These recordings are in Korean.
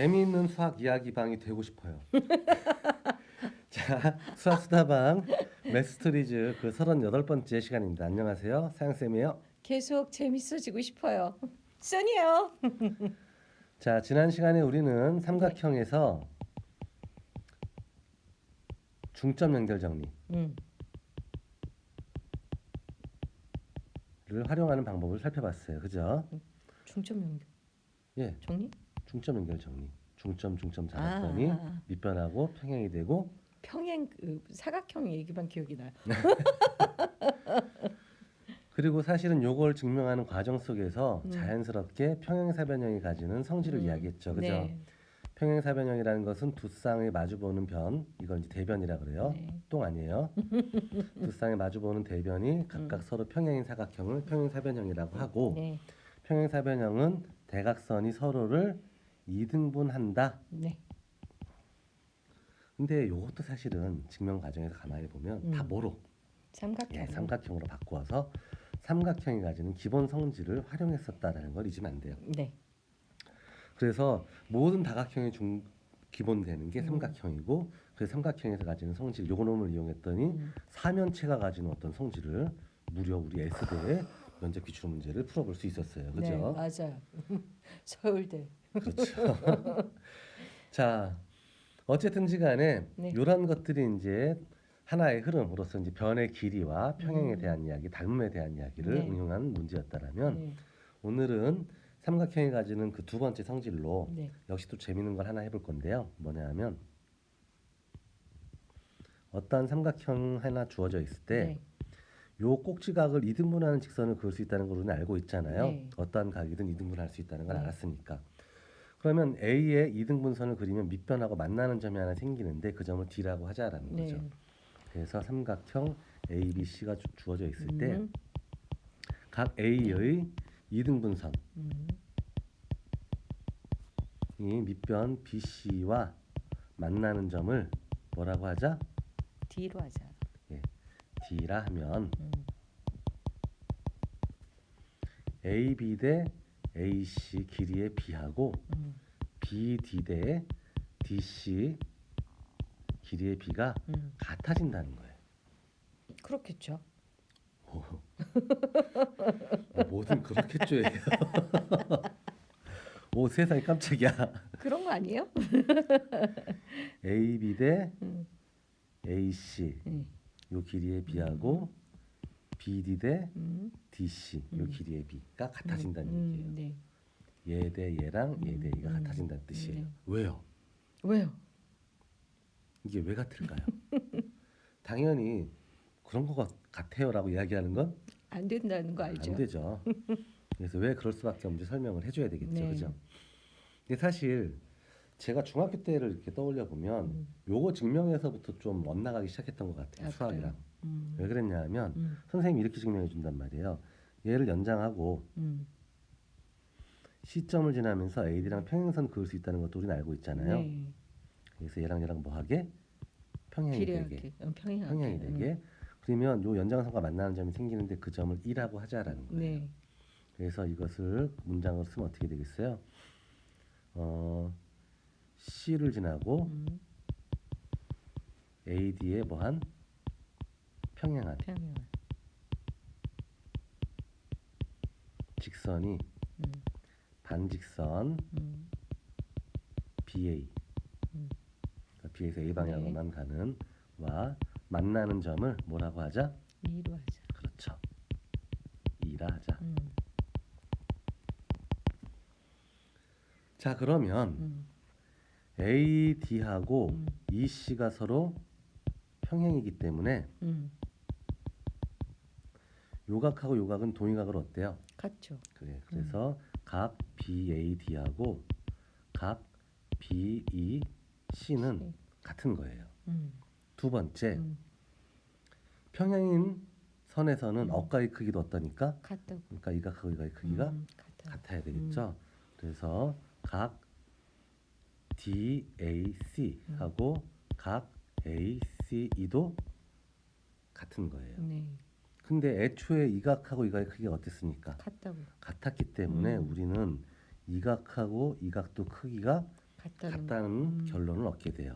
재미있는 수학 이야기 방이 되고 싶어요. 자, 수학 수다방 매스터리즈 그 38번째 시간입니다. 안녕하세요. 사양쌤이에요. 계속 재밌어지고 싶어요. 써니요. 자, 지난 시간에 우리는 네. 삼각형에서 중점 연결 정리를 활용하는 방법을 살펴봤어요. 그죠? 중점 연결 예, 정리? 중점 연결 정리. 중점 잡았더니 밑변하고 평행이 되고 평행 사각형 얘기만 기억이 나요. 그리고 사실은 요걸 증명하는 과정 속에서 자연스럽게 평행사변형이 가지는 성질을 이야기했죠. 그죠? 네. 평행사변형이라는 것은 두 쌍이 마주보는 변, 이걸 이제 대변이라 그래요. 네. 똥 아니에요. 두 쌍이 마주보는 대변이 각각 서로 평행인 사각형을 평행사변형이라고 하고 네. 평행사변형은 대각선이 서로를 이등분한다. 네. 근데 요것도 사실은 증명 과정에서 가만히 보면 다 뭐로? 삼각형. 예, 삼각형으로 바꾸어서 삼각형이 가지는 기본 성질을 활용했었다라는 걸 잊으면 안 돼요. 네. 그래서 모든 다각형의 기본 되는 게 삼각형이고 그 삼각형에서 가지는 성질 요놈을 이용했더니 사면체가 가지는 어떤 성질을 무려 우리 S대의 면적 기출 문제를 풀어볼 수 있었어요. 그죠? 네, 맞아요. 서울대. 그렇죠. 자, 어쨌든지 간에 네. 이런 것들이 이제 하나의 흐름으로서 이제 변의 길이와 평행에 대한 이야기, 닮음에 대한 이야기를 네. 응용한 문제였다라면 네. 오늘은 삼각형이 가지는 그 두 번째 성질로 네. 역시 또 재밌는 걸 하나 해볼 건데요. 뭐냐 하면 어떠한 삼각형 하나 주어져 있을 때 요 네. 꼭지각을 이등분하는 직선을 그을 수 있다는 걸 우리는 알고 있잖아요. 네. 어떠한 각이든 이등분할 수 있다는 걸 네. 알았으니까. 그러면 A의 이등분선을 그리면 밑변하고 만나는 점이 하나 생기는데 그 점을 D라고 하자라는 거죠. 네. 그래서 삼각형 ABC가 주어져 있을 때 음. 각 A의 이등분선이 밑변 BC와 만나는 점을 뭐라고 하자? D로 하자. 예, D라 하면 AB 대 AC 길이의 B하고 BD 대 DC 길이의 B가 같아진다는 거예요. 그렇겠죠. 뭐든 그렇겠죠예요. 오, 세상에 깜짝이야. 그런 거 아니에요? AB 대 AC 요 길이의 B하고 BD 대 DC 요 길이의 B가 같아진다는 얘기예요. 네. 얘 대 얘랑 얘 대 얘가 같아진다는 뜻이에요. 네. 왜요? 왜요? 이게 왜 같을까요? 당연히 그런 것 같아요라고 이야기하는 건 안 된다는 거 알죠? 안 되죠. 그래서 왜 그럴 수밖에 없는지 설명을 해줘야 되겠죠, 네. 그죠? 근데 사실 제가 중학교 때를 이렇게 떠올려 보면 요거 증명해서부터 좀 엇나가기 시작했던 것 같아요, 아, 수학이랑. 그래요? 왜 그랬냐면 선생님이 이렇게 증명해 준단 말이에요. 얘를 연장하고 C점을 지나면서 AD랑 평행선 그을 수 있다는 것도 우리는 알고 있잖아요. 네. 그래서 얘랑 얘랑 뭐하게? 평행이 되게. 평행하게. 평행이 되게. 그러면 요 연장선과 만나는 점이 생기는데 그 점을 1라고 하자라는 거예요. 네. 그래서 이것을 문장으로 쓰면 어떻게 되겠어요? C를 지나고 AD에 뭐한? 평행한 평행. 직선이 반직선 BA 그러니까 B에서 A 방향으로만 가는 와 만나는 점을 뭐라고 하자? 2로 하자. 그렇죠. 2라 하자. 자, 그러면 AD하고 EC가 서로 평행이기 때문에 요각하고 요각은 동위각으로 어때요? 같죠. 그래. 그래서 각 BAD하고 각 BEC는 같은 거예요. 두 번째, 평행인 선에서는 억각의 크기도 어떠니까? 같다고. 그러니까 이 각하고 이 각의 크기가 같아야 되겠죠. 그래서 각 DAC하고 각 ACE도 같은 거예요. 네. 근데 애초에 이 각하고 이 각의 크기가 어땠습니까? 같다고. 같았기 때문에 우리는 이 각하고 이 각도 크기가 같다는 결론을 얻게 돼요.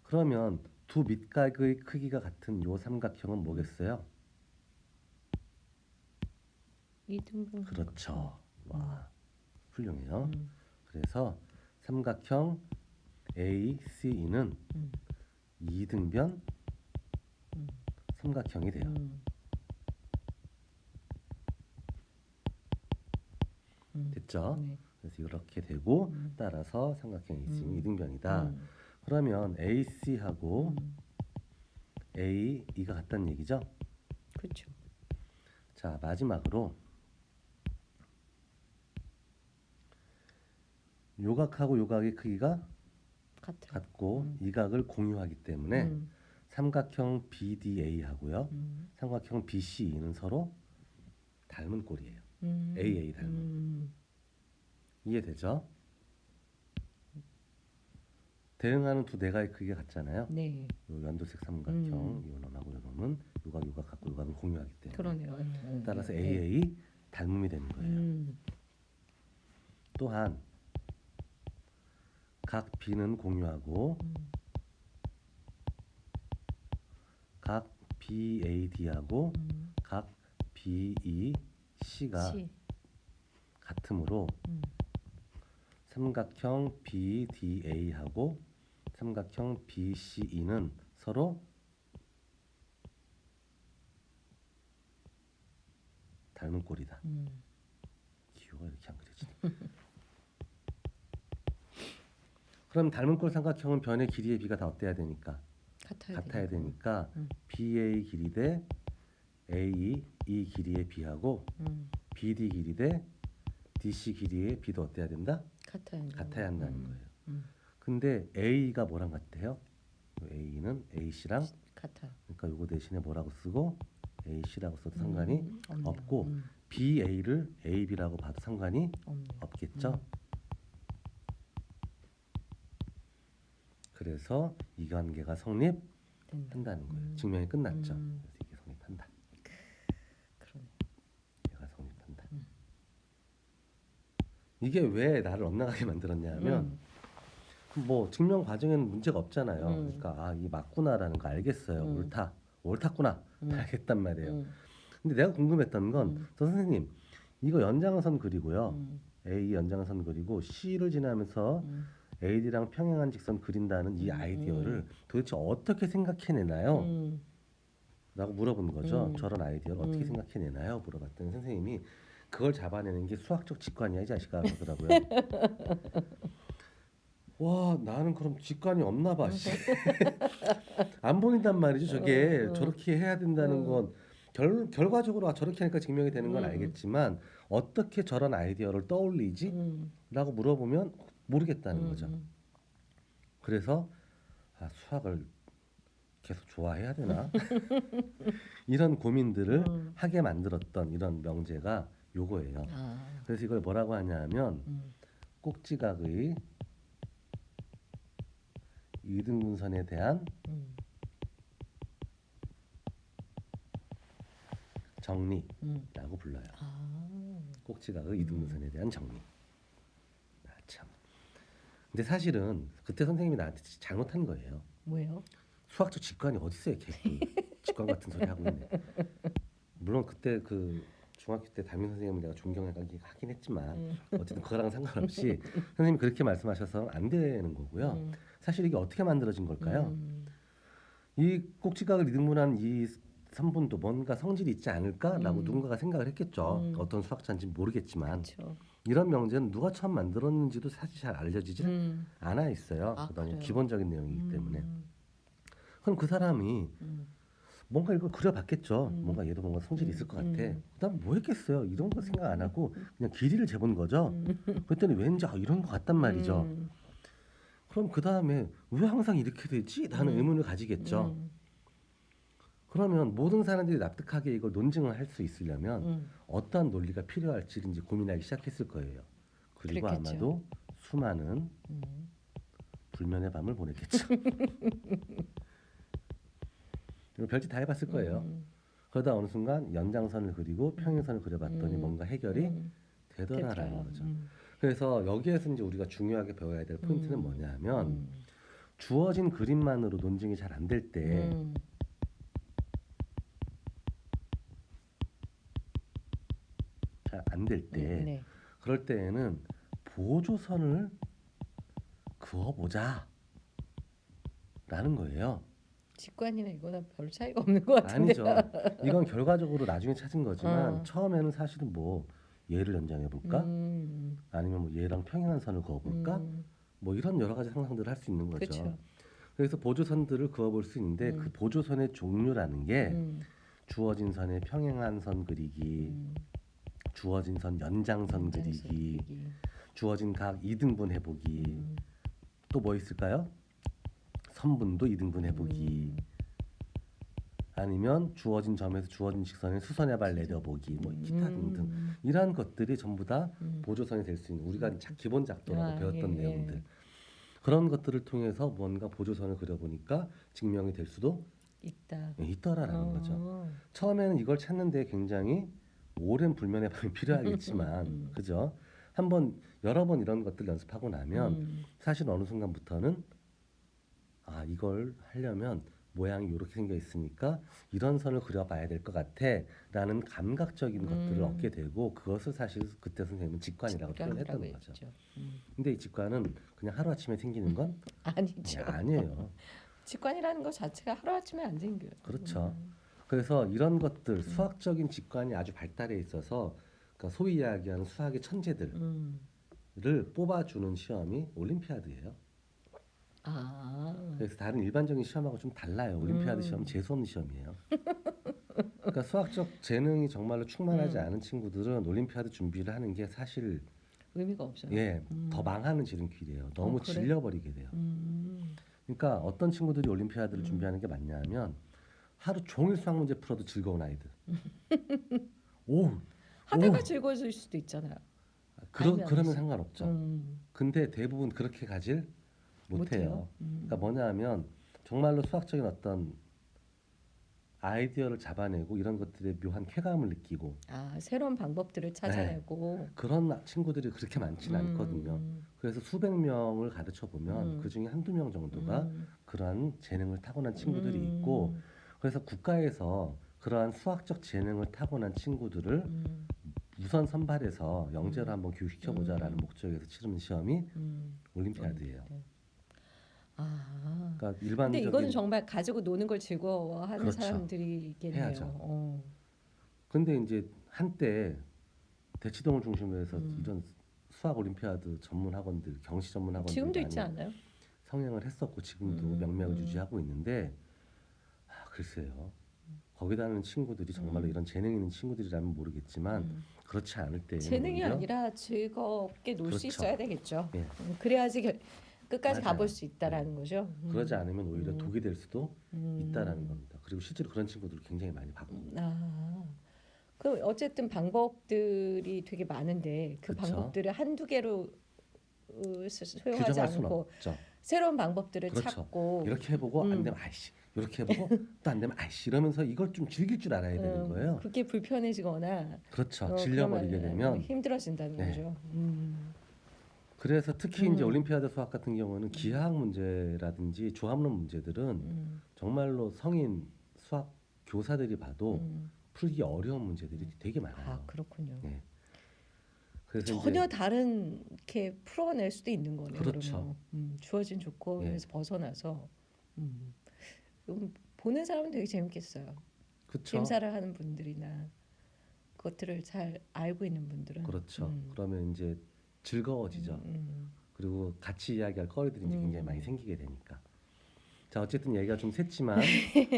그러면 두 밑각의 크기가 같은 요 삼각형은 뭐겠어요? 이등분. 그렇죠. 와, 훌륭해요. 그래서 삼각형 ACE는 이등변 삼각형이 돼요. 됐죠? 네. 그래서 이렇게 되고 따라서 삼각형 AC는 이등변이다. 그러면 AC하고 AE가 같다는 얘기죠? 그렇죠. 자, 마지막으로 요각하고 요각의 크기가 같고 이 각을 공유하기 때문에 삼각형 BDA하고요. 삼각형 BCE는 서로 닮은 꼴이에요. AA 닮은. 이해되죠? 대응하는 두 내각의 크기가 같잖아요. 네. 요 연두색 삼각형 요 놈하고 요 놈은 요각 갖고 요각은 공유하기 때문에 그러네요. 따라서 AA 닮음이 되는 거예요. 또한 각 B는 공유하고 각 BAD하고 각 BEC가 C. 같으므로 삼각형 BDA하고 삼각형 BCE는 서로 닮은 꼴이다. 기호가 이렇게 안 그려지네. 그럼 닮은 꼴 삼각형은 변의 길이의 비가 다 어때야 되니까? 같아야 되니까 BA 길이 대 AE 이 길이의 비하고 BD 길이 대 DC 길이의 비도 어때야 된다? 같아야 한다는 거예요. 근데 A가 뭐랑 같아요? A는 AC랑 같아요. 그러니까 요거 대신에 뭐라고 쓰고 AC라고 써도 상관이 없네요. 없고 BA를 AB라고 봐도 상관이 없겠죠. 그래서 이 관계가 성립한다는 거예요. 증명이 끝났죠. 그래서 이게 성립한다. 그러네. 얘가 성립한다. 이게 왜 나를 엇나가게 만들었냐면 뭐 증명 과정에는 문제가 없잖아요. 그러니까 아, 이 맞구나라는 거 알겠어요. 옳았구나 알겠단 말이에요. 근데 내가 궁금했던 건 저 선생님 이거 연장선 그리고요. A 연장선 그리고 C를 지나면서 AD랑 평행한 직선 그린다는 이 아이디어를 도대체 어떻게 생각해내나요? 라고 물어본 거죠. 저런 아이디어를 어떻게 생각해내나요? 물어봤더니 선생님이 그걸 잡아내는 게 수학적 직관이야 이 자식아 그러더라고요. 와 나는 그럼 직관이 없나 봐. 안 보인단 말이죠. 저게 저렇게 해야 된다는 건 결과적으로 아, 저렇게 하니까 증명이 되는 건 알겠지만 어떻게 저런 아이디어를 떠올리지? 라고 물어보면 모르겠다는 거죠. 그래서 아, 수학을 계속 좋아해야 되나? 이런 고민들을 하게 만들었던 이런 명제가 요거예요. 그래서 이걸 뭐라고 하냐면 꼭지각의 이등분선에 대한 정리라고 불러요. 꼭지각의 이등분선에 대한 정리. 아, 참. 근데 사실은 그때 선생님이 나한테 잘못한 거예요. 뭐예요? 수학적 직관이 어디 있어요, 직관 같은 소리 하고 있네. 물론 그때 그 중학교 때 담임 선생님을 내가 존경하긴 했지만 어쨌든 그거랑 상관없이 선생님이 그렇게 말씀하셔서 안 되는 거고요. 사실 이게 어떻게 만들어진 걸까요? 이 꼭지각을 이등분한 이 선분도 뭔가 성질이 있지 않을까라고 누군가가 생각을 했겠죠. 어떤 수학자인지 모르겠지만 그렇죠. 이런 명제는 누가 처음 만들었는지도 사실 잘 알려지지 않아 있어요. 아, 너무 그래요? 기본적인 내용이기 때문에. 그럼 그 사람이 뭔가 이걸 그려봤겠죠. 뭔가 얘도 뭔가 성질이 있을 것 같아. 그다음 뭐 했겠어요. 이런 거 생각 안 하고 그냥 길이를 재본 거죠. 그랬더니 왠지 아, 이런 것 같단 말이죠. 그럼 그 다음에 왜 항상 이렇게 되지? 라는 의문을 가지겠죠. 그러면 모든 사람들이 납득하게 이걸 논증을 할 수 있으려면 어떠한 논리가 필요할지 이제 고민하기 시작했을 거예요. 그리고 그랬겠죠. 아마도 수많은 불면의 밤을 보냈겠죠. 별짓 다 해봤을 거예요. 그러다 어느 순간 연장선을 그리고 평행선을 그려봤더니 뭔가 해결이 되더라라는 거죠. 그래서 여기에서 이제 우리가 중요하게 배워야 될 포인트는 뭐냐면 음. 주어진 그림만으로 논증이 잘 안 될 때 음. 잘 안 될 때 네. 그럴 때에는 보조선을 그어보자 라는 거예요. 직관이나 이거나 별 차이가 없는 것 같은데. 아니죠. 이건 결과적으로 나중에 찾은 거지만 어. 처음에는 사실은 뭐 얘를 연장해 볼까? 아니면 뭐 얘랑 평행한 선을 그어볼까? 음. 뭐 이런 여러 가지 상상들을 할 수 있는 거죠. 그쵸. 그래서 보조선들을 그어볼 수 있는데 그 보조선의 종류라는 게 음. 주어진 선의 평행한 선 그리기, 음. 주어진 선 연장선 연장선 그리기, 그리기. 주어진 각 2등분 해보기, 음. 또 뭐 있을까요? 선분도 2등분 해보기, 아니면 주어진 점에서 주어진 직선의 수선의 발 내려보기, 뭐 기타 등등 이러한 것들이 전부 다 보조선이 될 수 있는 우리가 기본 작도라고 아, 배웠던 예, 내용들. 그런 것들을 통해서 뭔가 보조선을 그려보니까 증명이 될 수도 있다. 있더라라는 거죠. 어. 처음에는 이걸 찾는데 굉장히 오랜 불면의 밤이 필요하겠지만, 그죠? 한번 여러 번 이런 것들 연습하고 나면 사실 어느 순간부터는 아 이걸 하려면 모양이 이렇게 생겨 있으니까 이런 선을 그려봐야 될 것 같아라는 감각적인 것들을 얻게 되고 그것을 사실 그때 선생님은 직관이라고 표현했던 거죠. 했죠. 근데 이 직관은 그냥 하루 아침에 생기는 건 아니죠. 아니에요. 직관이라는 것 자체가 하루아침에 안 생겨요. 그렇죠. 그래서 이런 것들 수학적인 직관이 아주 발달해 있어서 그러니까 소위 이야기하는 수학의 천재들을 뽑아주는 시험이 올림피아드예요. 아. 그래서 다른 일반적인 시험하고 좀 달라요. 올림피아드 시험 재수 없는 시험이에요. 그러니까 수학적 재능이 정말로 충만하지 않은 친구들은 올림피아드 준비를 하는 게 사실 의미가 없어요. 더 망하는 지름길이에요. 너무 그래? 질려버리게 돼요. 그러니까 어떤 친구들이 올림피아드를 준비하는 게 맞냐면 하루 종일 수학 문제 풀어도 즐거운 아이들. 오, 하다가 오. 즐거워질 수도 있잖아요. 아니면 안 그러면 됐어. 상관없죠. 근데 대부분 그렇게 가질 못해요. 그러니까 뭐냐하면 정말로 수학적인 어떤 아이디어를 잡아내고 이런 것들에 묘한 쾌감을 느끼고 아, 새로운 방법들을 찾아내고. 그런 친구들이 그렇게 많지는 않거든요. 그래서 수백 명을 가르쳐 보면 그 중에 한두 명 정도가 그러한 재능을 타고난 친구들이 있고 그래서 국가에서 그러한 수학적 재능을 타고난 친구들을 우선 선발해서 영재로 한번 교육시켜보자라는 목적에서 치르는 시험이 올림피아드예요. 아. 그러니까 근데 일반적인 이거는 정말 가지고 노는 걸 즐거워하는 그렇죠. 사람들이겠네요. 해야죠. 근데 이제 한때 대치동을 중심으로 해서 이런 수학 올림피아드 전문 학원들, 경시 전문 학원들 지금도 많이 있지 않아요? 성행을 했었고 지금도 명맥을 유지하고 있는데 글쎄요. 거기 다니는 친구들이 정말로 이런 재능 있는 친구들이라면 모르겠지만 그렇지 않을 때는 재능이 오히려 아니라 즐겁게 놀 수 그렇죠. 있어야 되겠죠. 예. 그래야지 끝까지 맞아요. 가볼 수 있다라는 거죠. 그러지 않으면 오히려 독이 될 수도 있다라는 겁니다. 그리고 실제로 그런 친구들을 굉장히 많이 봤고 아. 그 어쨌든 방법들이 되게 많은데 그 그쵸. 방법들을 한두 개로 소용하지 규정할 수는 않고 없죠. 새로운 방법들을 그렇죠. 찾고 이렇게 해보고 안 되면 아이씨 이렇게 해보고 또 안 되면 아이씨 이러면서 이걸 좀 즐길 줄 알아야 되는 거예요. 그게 불편해지거나 그렇죠. 질려버리게 그러면 되면 힘들어진다는 네. 거죠. 그래서 특히 이제 올림피아드 수학 같은 경우는 기하학 문제라든지 조합론 문제들은 정말로 성인 수학 교사들이 봐도 풀기 어려운 문제들이 되게 많아요. 아, 그렇군요. 네. 그래서 전혀 이제 다른게 풀어낼 수도 있는 거네요. 그렇죠. 그러면. 주어진 조건에서 벗어나서 보는 사람은 되게 재밌겠어요. 그렇죠. 심사를 하는 분들이나 그것들을 잘 알고 있는 분들은 그렇죠. 그러면 이제 즐거워지죠. 그리고 같이 이야기할 거리들이 이제 굉장히 많이 생기게 되니까. 자 어쨌든 얘기가 좀 샜지만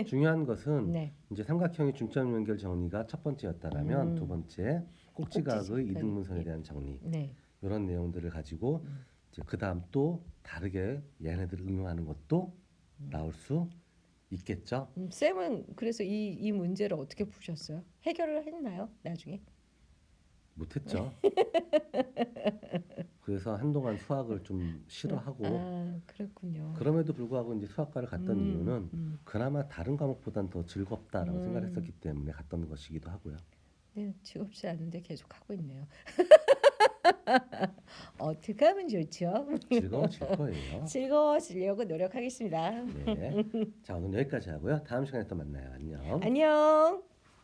중요한 것은 네. 이제 삼각형의 중점 연결 정리가 첫 번째였다라면 두 번째 꼭지각의 꼭지각. 이등분선에 대한 정리 네. 이런 내용들을 가지고 이제 그 다음 또 다르게 얘네들을 응용하는 것도 나올 수 있겠죠. 쌤은 그래서 이 문제를 어떻게 푸셨어요? 해결을 했나요? 나중에? 못했죠. 그래서 한동안 수학을 좀 싫어하고 아, 그렇군요. 그럼에도 불구하고 이제 수학과를 갔던 이유는 그나마 다른 과목보단 더 즐겁다라고 생각했었기 때문에 갔던 것이기도 하고요. 네, 즐겁지 않은데 계속 하고 있네요. 어떻게 하면 좋죠? 즐거워질 거예요. 즐거워지려고 노력하겠습니다. 네. 자, 오늘 여기까지 하고요. 다음 시간에 또 만나요. 안녕. 안녕.